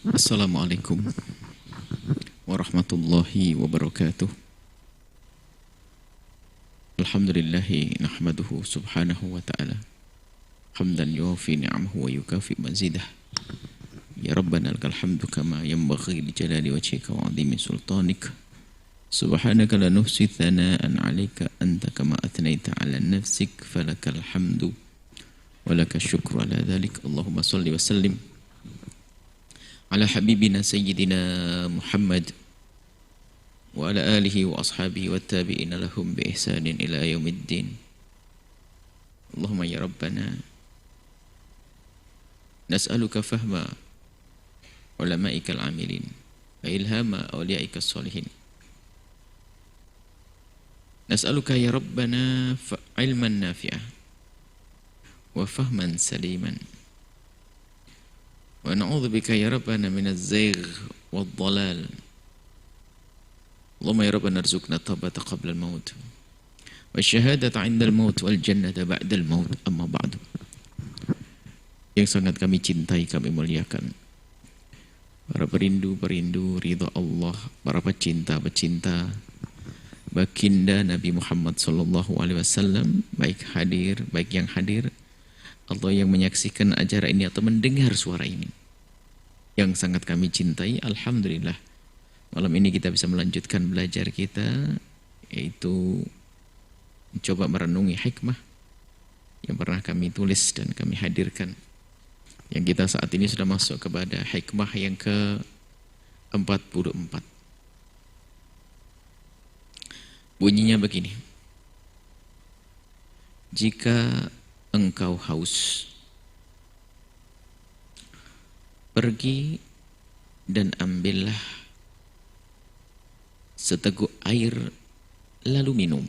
Assalamualaikum warahmatullahi wabarakatuh. Alhamdulillahi nahmaduhu subhanahu wa ta'ala hamdan yuwafi ni'amahu wa yukafi mazidah. Ya Rabbana lakal hamdu kama yanbaghi li jalali wajhika wa 'azimi sultanik. Subhanaka la nuhsi thana'an 'alaika anta kama athnaita 'ala nafsik falakal hamdu wa lakal syukru ala dhalik. Allahumma salli wa sallim ala habibina sayyidina Muhammad wa ala alihi wa ashabihi wa tabi'ina lahum bi ihsanin ila yaumiddin. Allahumma ya Rabbana nas'aluka fahma ulama'ika al-amilin wa ilhama awliya'ika as-salihin. Nas'aluka ya Rabbana ilman nafi'ah wa fahman saliman wa na'udzubika ya Rabbana minaz zaygh wad dhalal. Allahumma ya Rabbana arzuqna taubata qabla al-maut wa syahadata 'inda al-maut wal jannata ba'da al-maut. Amma ba'du. Yang sangat kami cintai, kami muliakan para perindu-perindu ridha Allah, para pecinta-pecinta baginda Nabi Muhammad sallallahu alaihi wasallam, baik hadir, baik yang hadir atau yang menyaksikan acara ini atau mendengar suara ini, yang sangat kami cintai. Alhamdulillah, malam ini kita bisa melanjutkan belajar kita, yaitu mencoba merenungi hikmah yang pernah kami tulis dan kami hadirkan. Yang kita saat ini sudah masuk kepada hikmah yang ke-44. Bunyinya begini: jika engkau haus, pergi dan ambillah seteguk air lalu minum.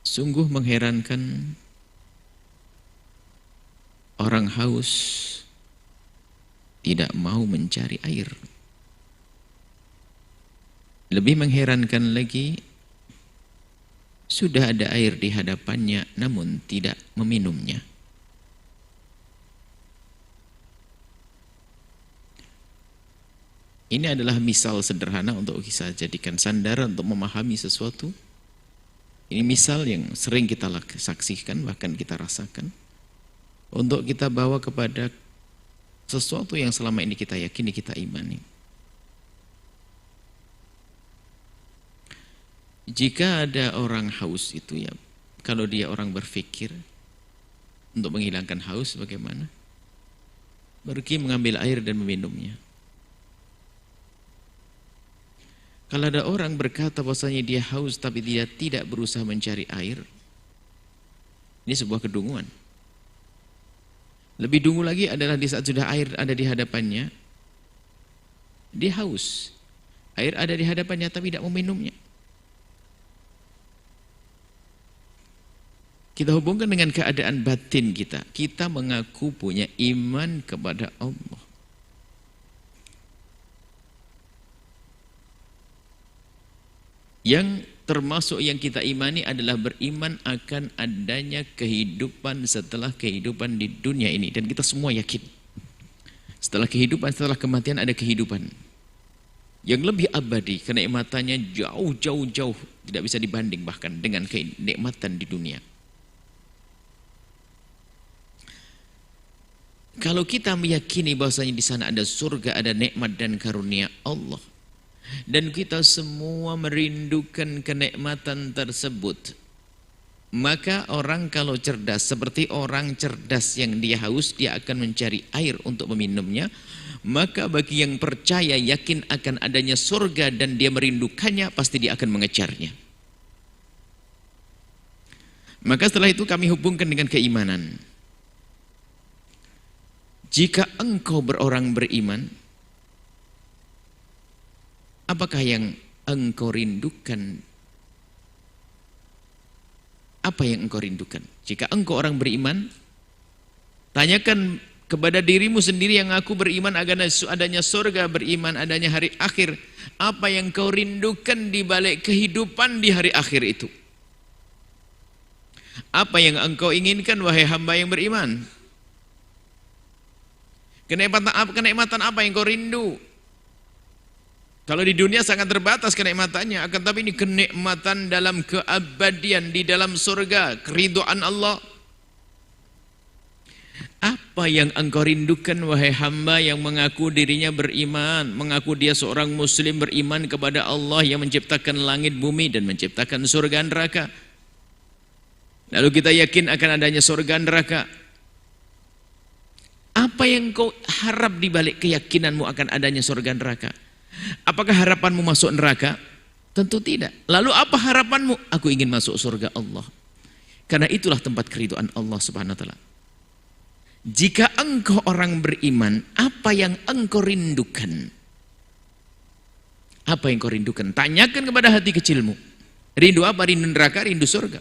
Sungguh mengherankan, orang haus tidak mau mencari air. Lebih mengherankan lagi, sudah ada air di hadapannya namun tidak meminumnya. Ini adalah misal sederhana untuk kita jadikan sandaran untuk memahami sesuatu. Ini misal yang sering kita saksikan, bahkan kita rasakan, untuk kita bawa kepada sesuatu yang selama ini kita yakini, kita imani. Jika ada orang haus itu, ya, kalau dia orang berpikir untuk menghilangkan haus bagaimana? Pergi mengambil air dan meminumnya. Kalau ada orang berkata bahwasanya dia haus tapi dia tidak berusaha mencari air, ini sebuah kedunguan. Lebih dungu lagi adalah di saat sudah air ada di hadapannya, dia haus. Air ada di hadapannya tapi tidak meminumnya. Kita hubungkan dengan keadaan batin kita. Kita mengaku punya iman kepada Allah. Yang termasuk yang kita imani adalah beriman akan adanya kehidupan setelah kehidupan di dunia ini. Dan kita semua yakin, setelah kehidupan, setelah kematian ada kehidupan yang lebih abadi, kenikmatannya jauh, tidak bisa dibanding bahkan dengan kenikmatan di dunia. Kalau kita meyakini bahwasanya di sana ada surga, ada nikmat dan karunia Allah, dan kita semua merindukan kenikmatan tersebut, maka orang kalau cerdas, seperti orang cerdas yang dia haus, dia akan mencari air untuk meminumnya. Maka bagi yang percaya, yakin akan adanya surga dan dia merindukannya, pasti dia akan mengejarnya. Maka setelah itu kami hubungkan dengan keimanan. Jika engkau berorang beriman, apakah yang engkau rindukan? Apa yang engkau rindukan? Jika engkau orang beriman, tanyakan kepada dirimu sendiri yang aku beriman adanya surga, beriman adanya hari akhir. Apa yang kau rindukan di balik kehidupan di hari akhir itu? Apa yang engkau inginkan wahai hamba yang beriman? Kenikmatan apa yang kau rindu? Kalau di dunia sangat terbatas kenikmatannya, akan tapi ini kenikmatan dalam keabadian di dalam surga, keridhaan Allah. Apa yang engkau rindukan wahai hamba yang mengaku dirinya beriman, mengaku dia seorang muslim beriman kepada Allah yang menciptakan langit bumi dan menciptakan surga neraka. Lalu kita yakin akan adanya surga neraka. Apa yang kau harap di balik keyakinanmu akan adanya surga neraka? Apakah harapanmu masuk neraka? Tentu tidak. Lalu apa harapanmu? Aku ingin masuk surga Allah. Karena itulah tempat keridhaan Allah Subhanahu wa taala. Jika engkau orang beriman, apa yang engkau rindukan? Apa yang kau rindukan? Tanyakan kepada hati kecilmu. Rindu apa? Rindu neraka, rindu surga.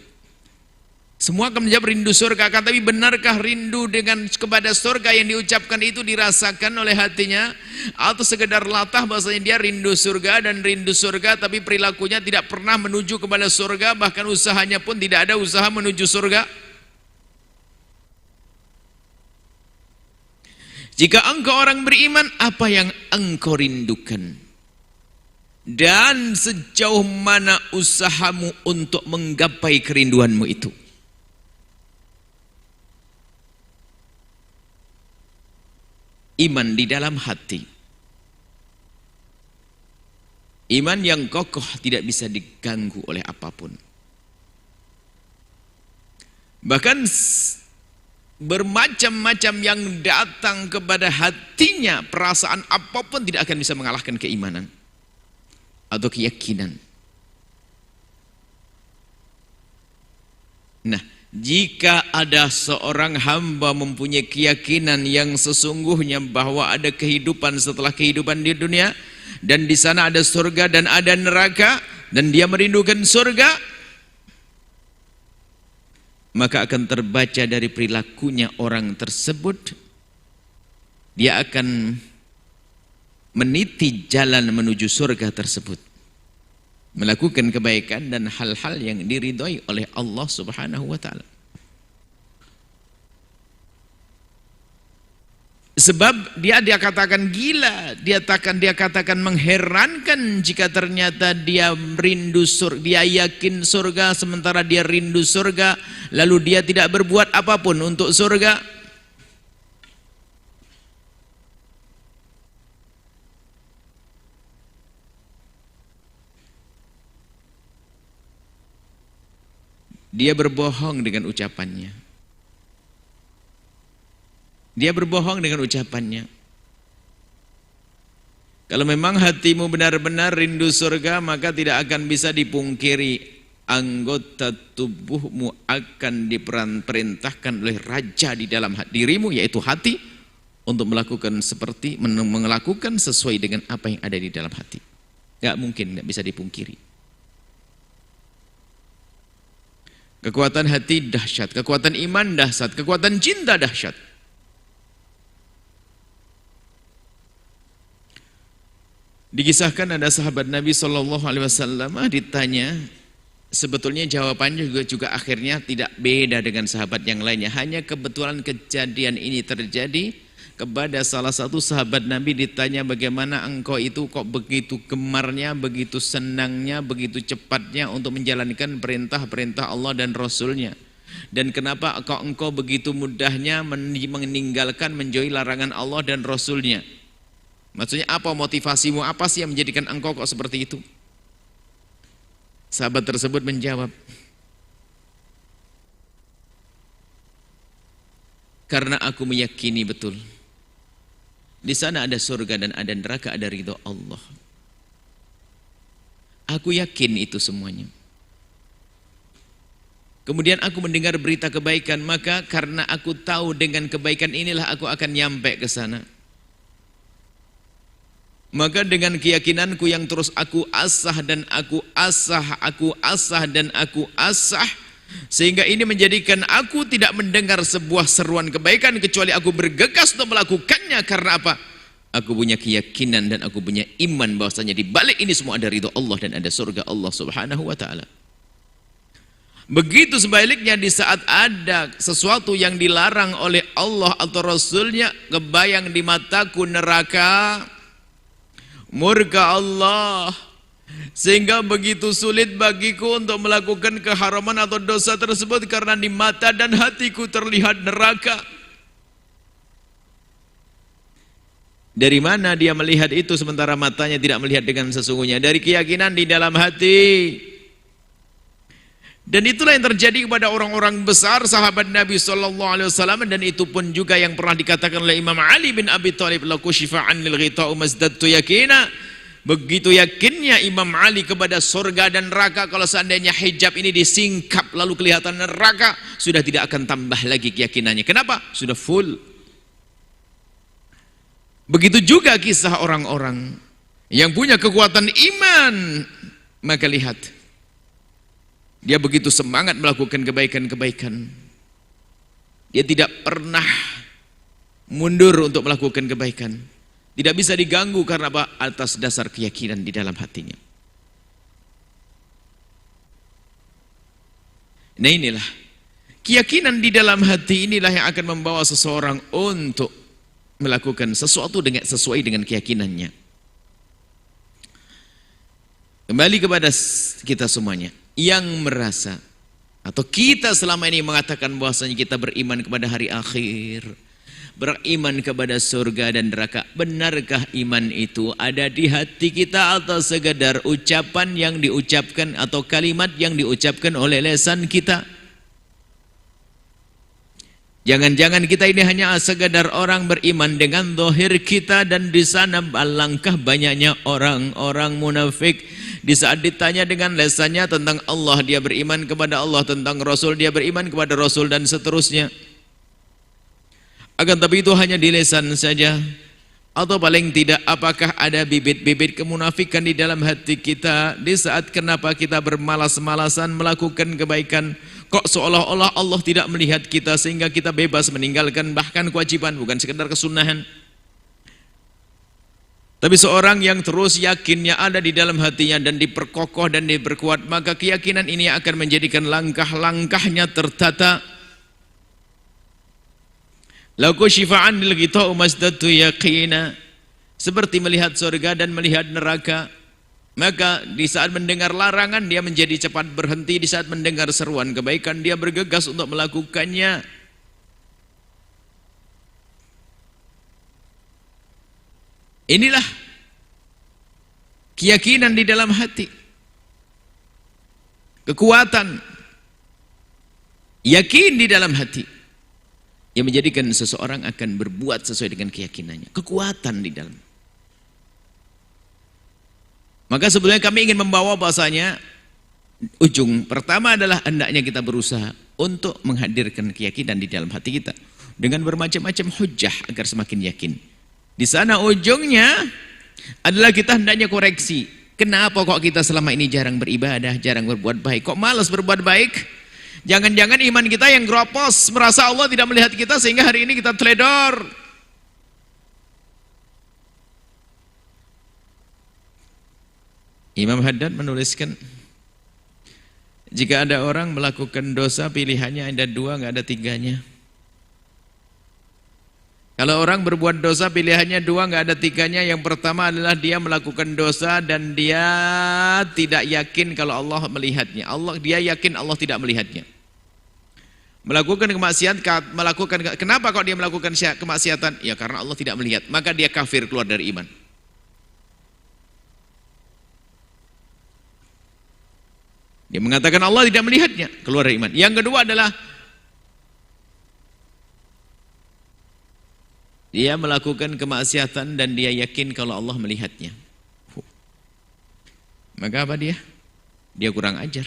Semua akan menjawab rindu surga. Tapi benarkah rindu dengan kepada surga yang diucapkan itu dirasakan oleh hatinya? Atau sekedar latah bahasanya dia rindu surga dan rindu surga, tapi perilakunya tidak pernah menuju kepada surga, bahkan usahanya pun tidak ada usaha menuju surga. Jika engkau orang beriman, apa yang engkau rindukan? Dan sejauh mana usahamu untuk menggapai kerinduanmu itu? Iman di dalam hati. Iman yang kokoh tidak bisa diganggu oleh apapun. Bahkan bermacam-macam yang datang kepada hatinya, perasaan apapun tidak akan bisa mengalahkan keimanan atau keyakinan. Nah, jika ada seorang hamba mempunyai keyakinan yang sesungguhnya bahwa ada kehidupan setelah kehidupan di dunia, dan di sana ada surga dan ada neraka, dan dia merindukan surga, maka akan terbaca dari perilakunya orang tersebut, dia akan meniti jalan menuju surga tersebut, melakukan kebaikan dan hal-hal yang diridhoi oleh Allah Subhanahu wa taala. Sebab dia katakan gila, dia katakan mengherankan jika ternyata dia rindu surga, dia yakin surga sementara dia rindu surga, lalu dia tidak berbuat apapun untuk surga. Dia berbohong dengan ucapannya. Dia berbohong dengan ucapannya. Kalau memang hatimu benar-benar rindu surga, maka tidak akan bisa dipungkiri anggota tubuhmu akan diperintahkan oleh raja di dalam dirimu, yaitu hati, untuk melakukan melakukan sesuai dengan apa yang ada di dalam hati. Gak mungkin, gak bisa dipungkiri. Kekuatan hati dahsyat, kekuatan iman dahsyat, kekuatan cinta dahsyat. Dikisahkan ada sahabat Nabi SAW ditanya, sebetulnya jawabannya juga akhirnya tidak beda dengan sahabat yang lainnya. Hanya kebetulan kejadian ini terjadi kepada salah satu sahabat Nabi, ditanya bagaimana engkau itu kok begitu gemarnya, begitu senangnya, begitu cepatnya untuk menjalankan perintah-perintah Allah dan Rasulnya. Dan kenapa engkau begitu mudahnya meninggalkan, menjauhi larangan Allah dan Rasulnya? Maksudnya apa motivasimu, apa sih yang menjadikan engkau kok seperti itu? Sahabat tersebut menjawab, karena aku meyakini betul di sana ada surga dan ada neraka, ada ridho Allah. Aku yakin itu semuanya. Kemudian aku mendengar berita kebaikan, maka karena aku tahu dengan kebaikan inilah aku akan nyampe ke sana. Maka dengan keyakinanku yang terus aku asah dan aku asah dan aku asah, sehingga ini menjadikan aku tidak mendengar sebuah seruan kebaikan kecuali aku bergegas untuk melakukannya. Karena apa? Aku punya keyakinan dan aku punya iman bahwasanya di balik ini semua ada ridho Allah dan ada surga Allah Subhanahu wa taala. Begitu sebaliknya di saat ada sesuatu yang dilarang oleh Allah atau Rasulnya, kebayang di mataku neraka, murka Allah, sehingga begitu sulit bagiku untuk melakukan keharaman atau dosa tersebut karena di mata dan hatiku terlihat neraka. Dari mana dia melihat itu sementara matanya tidak melihat dengan sesungguhnya? Dari keyakinan di dalam hati. Dan itulah yang terjadi kepada orang-orang besar sahabat Nabi SAW, dan itu pun juga yang pernah dikatakan oleh Imam Ali bin Abi Thalib, la kushifa 'anil ghita'u mazdadtu yakina. Begitu yakinnya Imam Ali kepada surga dan neraka, kalau seandainya hijab ini disingkap lalu kelihatan neraka, sudah tidak akan tambah lagi keyakinannya. Kenapa? Sudah full. Begitu juga kisah orang-orang yang punya kekuatan iman. Maka lihat, dia begitu semangat melakukan kebaikan-kebaikan. Dia tidak pernah mundur untuk melakukan kebaikan. Tidak bisa diganggu karena apa? Atas dasar keyakinan di dalam hatinya. Nah inilah, keyakinan di dalam hati inilah yang akan membawa seseorang untuk melakukan sesuatu sesuai dengan keyakinannya. Kembali kepada kita semuanya yang merasa atau kita selama ini mengatakan bahwasanya kita beriman kepada hari akhir, beriman kepada surga dan neraka. Benarkah iman itu ada di hati kita atau sekedar ucapan yang diucapkan atau kalimat yang diucapkan oleh lisan kita? Jangan-jangan kita ini hanya sekedar orang beriman dengan zahir kita, dan di sana alangkah banyaknya orang-orang munafik. Di saat ditanya dengan lesannya tentang Allah, dia beriman kepada Allah, tentang Rasul dia beriman kepada Rasul, dan seterusnya. Akan tapi itu hanya di lisan saja. Atau paling tidak, apakah ada bibit-bibit kemunafikan di dalam hati kita di saat kenapa kita bermalas-malasan melakukan kebaikan? Kok seolah-olah Allah tidak melihat kita sehingga kita bebas meninggalkan bahkan kewajiban, bukan sekedar kesunahan. Tapi seorang yang terus yakinnya ada di dalam hatinya dan diperkokoh dan diperkuat, maka keyakinan ini akan menjadikan langkah-langkahnya tertata. Laku syifa'an lil ghita'u masdatu yaqina, seperti melihat surga dan melihat neraka. Maka di saat mendengar larangan dia menjadi cepat berhenti, di saat mendengar seruan kebaikan dia bergegas untuk melakukannya. Inilah keyakinan di dalam hati, kekuatan yakin di dalam hati yang menjadikan seseorang akan berbuat sesuai dengan keyakinannya, kekuatan di dalam. Maka sebenarnya kami ingin membawa bahasanya, ujung pertama adalah hendaknya kita berusaha untuk menghadirkan keyakinan di dalam hati kita dengan bermacam-macam hujah agar semakin yakin. Di sana ujungnya adalah kita hendaknya koreksi. Kenapa kok kita selama ini jarang beribadah, jarang berbuat baik, kok malas berbuat baik? Jangan-jangan iman kita yang gropos, merasa Allah tidak melihat kita sehingga hari ini kita teledor. Imam Haddad menuliskan, jika ada orang melakukan dosa pilihannya ada dua, nggak ada tiganya. Kalau orang berbuat dosa pilihannya dua, nggak ada tiganya. Yang pertama adalah dia melakukan dosa dan dia tidak yakin kalau Allah melihatnya. Dia yakin Allah tidak melihatnya. Melakukan kemaksiatan, kenapa kok dia melakukan kemaksiatan? Ya karena Allah tidak melihat. Maka dia kafir, keluar dari iman. Dia mengatakan Allah tidak melihatnya, keluar dari iman. Yang kedua adalah dia melakukan kemaksiatan dan dia yakin kalau Allah melihatnya. Maka apa dia? Dia kurang ajar.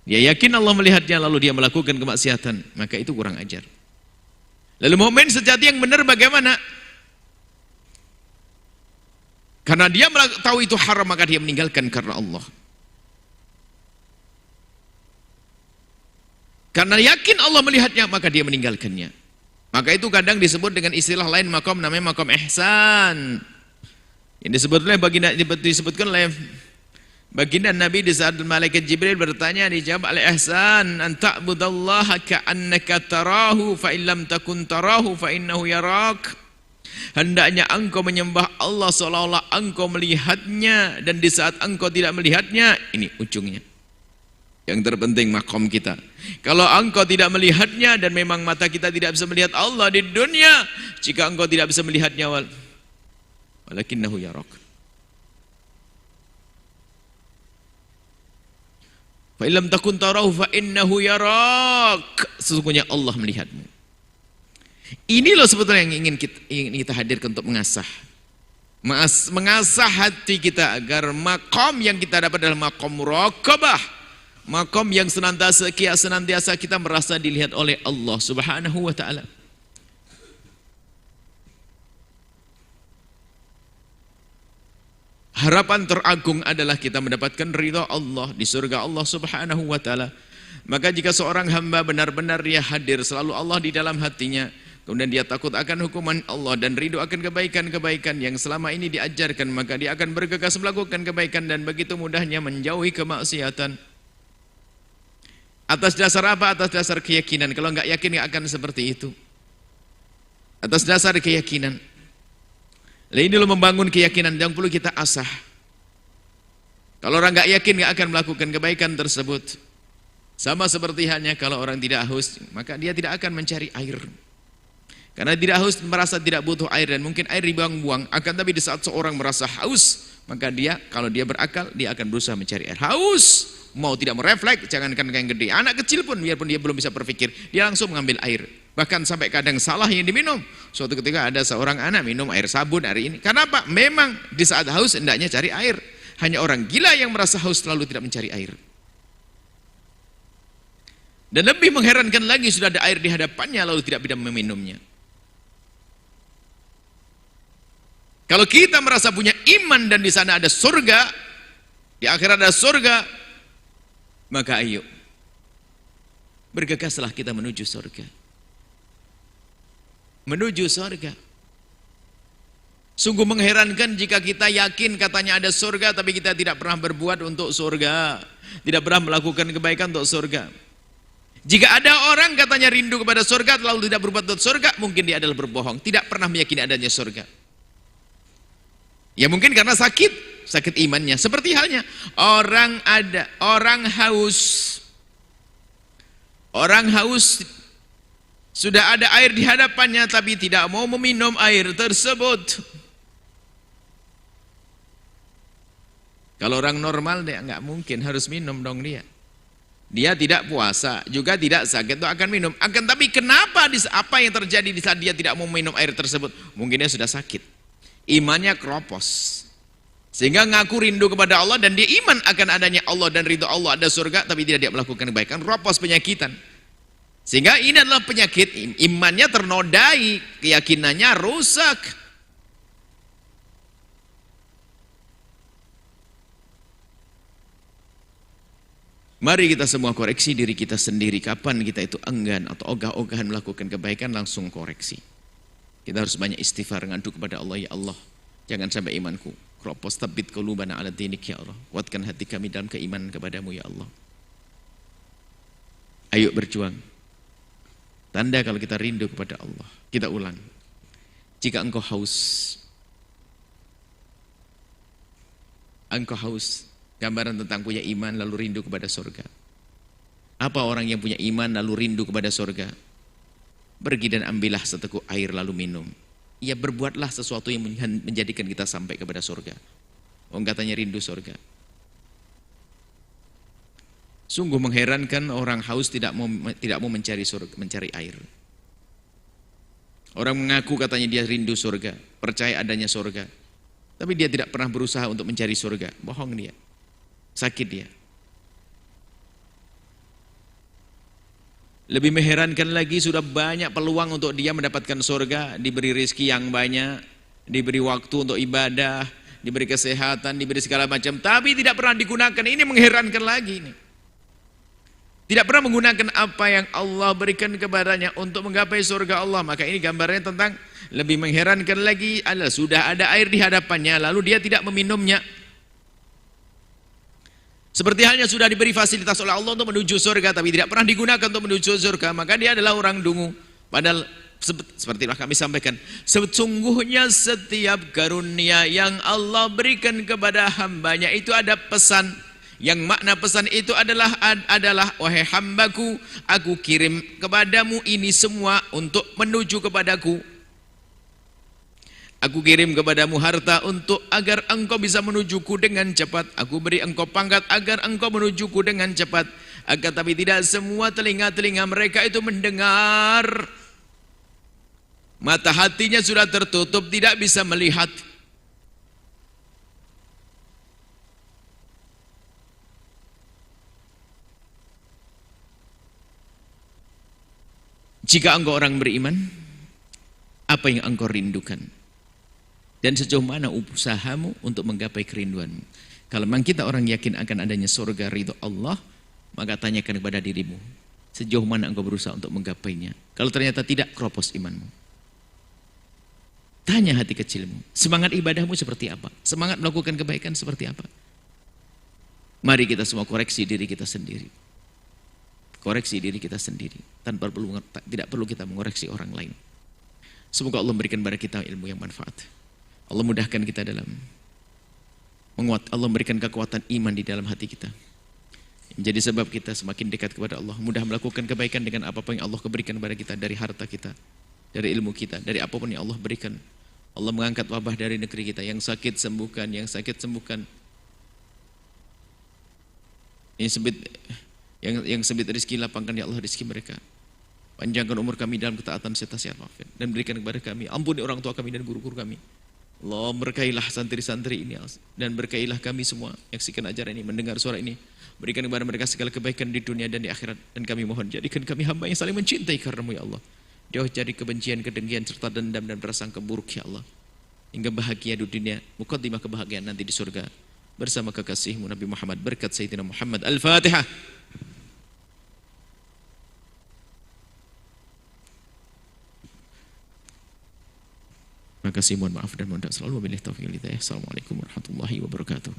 Dia yakin Allah melihatnya lalu dia melakukan kemaksiatan, maka itu kurang ajar. Lalu mukmin sejati yang benar bagaimana? Karena dia tahu itu haram, maka dia meninggalkan karena Allah. Karena yakin Allah melihatnya, maka dia meninggalkannya. Maka itu kadang disebut dengan istilah lain makom, namanya makom ihsan. Yang disebutkan oleh Baginda Nabi di saat malaikat Jibril bertanya, dijawab, al-ihsan an ta'budallaha ka'annaka tarahu fa illam takun tarahu fa innahu yarak. Hendaknya engkau menyembah Allah seolah-olah engkau melihatnya, dan di saat engkau tidak melihatnya, ini ujungnya. Yang terpenting makom kita. Kalau engkau tidak melihatnya, dan memang mata kita tidak bisa melihat Allah di dunia, jika engkau tidak bisa melihatnya, walakinnahu yarak. Fa illam takun tarahu fa innahu yarak. Sesungguhnya Allah melihatmu. Ini loh sebetulnya yang ingin kita hadirkan untuk mengasah hati kita agar makom yang kita dapat adalah makom muraqabah, makom yang senantiasa kita merasa dilihat oleh Allah Subhanahu wa taala. Harapan teragung adalah kita mendapatkan ridha Allah di surga Allah Subhanahu wa taala. Maka jika seorang hamba benar-benar dia hadir selalu Allah di dalam hatinya, kemudian dia takut akan hukuman Allah dan ridho akan kebaikan-kebaikan yang selama ini diajarkan, maka dia akan bergegas melakukan kebaikan dan begitu mudahnya menjauhi kemaksiatan. Atas dasar apa? Atas dasar keyakinan. Kalau enggak yakin enggak akan seperti itu. Atas dasar keyakinan. Nah, ini loh membangun keyakinan yang perlu kita asah. Kalau orang enggak yakin enggak akan melakukan kebaikan tersebut. Sama seperti halnya kalau orang tidak haus, maka dia tidak akan mencari air. Karena tidak haus merasa tidak butuh air dan mungkin air dibuang-buang. Akan tapi di saat seorang merasa haus, maka dia kalau dia berakal dia akan berusaha mencari air. Haus, mau tidak merefleks, jangankan yang gede. Anak kecil pun biarpun dia belum bisa berpikir, dia langsung mengambil air. Bahkan sampai kadang salah yang diminum. Suatu ketika ada seorang anak minum air sabun hari ini. Karena apa? Memang di saat haus hendaknya cari air. Hanya orang gila yang merasa haus selalu tidak mencari air. Dan lebih mengherankan lagi sudah ada air di hadapannya lalu tidak bisa meminumnya. Kalau kita merasa punya iman dan di sana ada surga, di akhirat ada surga, maka ayo bergegaslah kita menuju surga. Menuju surga. Sungguh mengherankan jika kita yakin katanya ada surga tapi kita tidak pernah berbuat untuk surga, tidak pernah melakukan kebaikan untuk surga. Jika ada orang katanya rindu kepada surga lalu tidak berbuat untuk surga, mungkin dia adalah berbohong, tidak pernah meyakini adanya surga. Ya mungkin karena sakit imannya. Seperti halnya orang haus sudah ada air di hadapannya tapi tidak mau meminum air tersebut. Kalau orang normal dia nggak mungkin harus minum dong dia. Dia tidak puasa, juga tidak sakit, itu akan minum. Akan tapi kenapa apa yang terjadi di saat dia tidak mau minum air tersebut? Mungkin dia sudah sakit. Imannya keropos. Sehingga ngaku rindu kepada Allah dan dia iman akan adanya Allah dan ridho Allah ada surga tapi tidak melakukan kebaikan, keropos penyakitan. Sehingga ini adalah penyakit, imannya ternodai, keyakinannya rusak. Mari kita semua koreksi diri kita sendiri. Kapan kita itu enggan atau ogah-ogahan melakukan kebaikan, langsung koreksi. Kita harus banyak istighfar, ngadu kepada Allah, ya Allah, jangan sampai imanku keropos, tabbit qulubana ala dinik ya Allah. Kuatkan hati kami dalam keimanan kepadamu ya Allah. Ayo berjuang. Tanda kalau kita rindu kepada Allah. Kita ulang. Jika engkau haus, gambaran tentang punya iman lalu rindu kepada surga. Apa orang yang punya iman lalu rindu kepada surga? Pergi dan ambillah seteguk air lalu minum. Ya berbuatlah sesuatu yang menjadikan kita sampai kepada surga. Orang katanya rindu surga. Sungguh mengherankan orang haus tidak mau mencari surga, mencari air. Orang mengaku katanya dia rindu surga, percaya adanya surga. Tapi dia tidak pernah berusaha untuk mencari surga. Bohong dia. Sakit dia. Lebih mengherankan lagi sudah banyak peluang untuk dia mendapatkan surga, diberi rezeki yang banyak, diberi waktu untuk ibadah, diberi kesehatan, diberi segala macam, tapi tidak pernah digunakan. Ini mengherankan lagi ini. Tidak pernah menggunakan apa yang Allah berikan kepadanya untuk menggapai surga Allah. Maka ini gambarnya tentang lebih mengherankan lagi adalah sudah ada air di hadapannya lalu dia tidak meminumnya. Seperti halnya sudah diberi fasilitas oleh Allah untuk menuju surga, tapi tidak pernah digunakan untuk menuju surga, maka dia adalah orang dungu. Padahal seperti yang kami sampaikan, sesungguhnya setiap karunia yang Allah berikan kepada hambanya itu ada pesan. Yang makna pesan itu adalah wahai hambaku, aku kirim kepadamu ini semua untuk menuju kepadaku. Aku kirim kepadamu harta untuk agar engkau bisa menujuku dengan cepat. Aku beri engkau pangkat agar engkau menujuku dengan cepat. Agar tapi tidak semua telinga-telinga mereka itu mendengar. Mata hatinya sudah tertutup, tidak bisa melihat. Jika engkau orang beriman, apa yang engkau rindukan? Dan sejauh mana usahamu untuk menggapai kerinduanmu? Kalau memang kita orang yakin akan adanya surga ridho Allah, maka tanyakan kepada dirimu, sejauh mana engkau berusaha untuk menggapainya. Kalau ternyata tidak, keropos imanmu. Tanya hati kecilmu, semangat ibadahmu seperti apa? Semangat melakukan kebaikan seperti apa? Mari kita semua koreksi diri kita sendiri. Koreksi diri kita sendiri, tidak perlu kita mengoreksi orang lain. Semoga Allah memberikan kepada kita ilmu yang manfaat. Allah mudahkan kita dalam Allah memberikan kekuatan iman di dalam hati kita. Jadi sebab kita semakin dekat kepada Allah, mudah melakukan kebaikan dengan apapun yang Allah berikan kepada kita, dari harta kita, dari ilmu kita, dari apapun yang Allah berikan. Allah mengangkat wabah dari negeri kita, yang sakit sembuhkan, yang sakit sembuhkan. Yang sempit rezeki lapangkan ya Allah rezeki mereka. Panjangkan umur kami dalam ketaatan serta sehat walafiat, dan berikan kepada kami, ampuni orang tua kami dan guru-guru kami. Allah berkailah santri-santri ini dan berkailah kami semua yang saksikan ajaran ini, mendengar suara ini. Berikan kepada mereka segala kebaikan di dunia dan di akhirat, dan kami mohon jadikan kami hamba yang saling mencintai karenamu ya Allah. Jauh dari kebencian, kedengkian serta dendam dan prasangka buruk ya Allah. Hingga bahagia di dunia, muqaddimah kebahagiaan nanti di surga bersama kekasihmu Nabi Muhammad, berkat Sayyidina Muhammad. Al-Fatihah. Terima kasih, mohon maaf dan mohon selalu memilih taufik hidayah. Assalamualaikum warahmatullahi wabarakatuh.